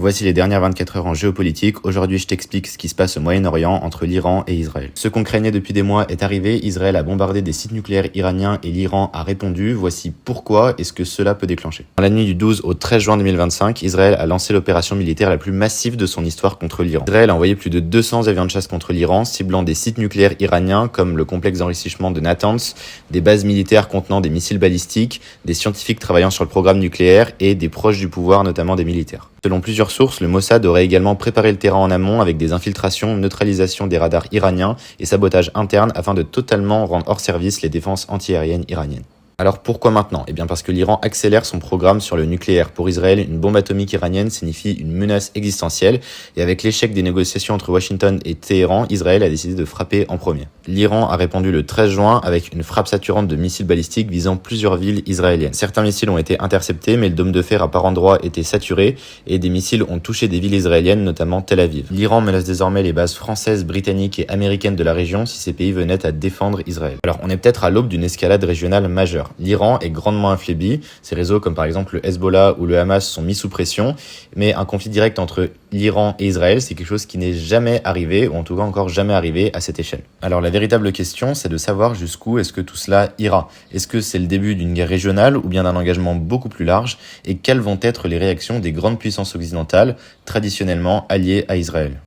Voici les dernières 24 heures en géopolitique. Aujourd'hui, je t'explique ce qui se passe au Moyen-Orient entre l'Iran et Israël. Ce qu'on craignait depuis des mois est arrivé. Israël a bombardé des sites nucléaires iraniens et l'Iran a répondu. Voici pourquoi et ce que cela peut déclencher. Dans la nuit du 12 au 13 juin 2025, Israël a lancé l'opération militaire la plus massive de son histoire contre l'Iran. Israël a envoyé plus de 200 avions de chasse contre l'Iran, ciblant des sites nucléaires iraniens comme le complexe d'enrichissement de Natanz, des bases militaires contenant des missiles balistiques, des scientifiques travaillant sur le programme nucléaire et des proches du pouvoir, notamment des militaires. Selon plusieurs sources, le Mossad aurait également préparé le terrain en amont avec des infiltrations, neutralisation des radars iraniens et sabotage interne afin de totalement rendre hors service les défenses antiaériennes iraniennes. Alors pourquoi maintenant ? Eh bien parce que l'Iran accélère son programme sur le nucléaire. Pour Israël, une bombe atomique iranienne signifie une menace existentielle et avec l'échec des négociations entre Washington et Téhéran, Israël a décidé de frapper en premier. L'Iran a répondu le 13 juin avec une frappe saturante de missiles balistiques visant plusieurs villes israéliennes. Certains missiles ont été interceptés mais le dôme de fer à par endroits était saturé et des missiles ont touché des villes israéliennes, notamment Tel Aviv. L'Iran menace désormais les bases françaises, britanniques et américaines de la région si ces pays venaient à défendre Israël. Alors on est peut-être à l'aube d'une escalade régionale majeure. L'Iran est grandement affaibli, ses réseaux comme par exemple le Hezbollah ou le Hamas sont mis sous pression, mais un conflit direct entre l'Iran et Israël, c'est quelque chose qui n'est jamais arrivé, ou en tout cas encore jamais arrivé à cette échelle. Alors la véritable question, c'est de savoir jusqu'où est-ce que tout cela ira. Est-ce que c'est le début d'une guerre régionale ou bien d'un engagement beaucoup plus large, et quelles vont être les réactions des grandes puissances occidentales, traditionnellement alliées à Israël ?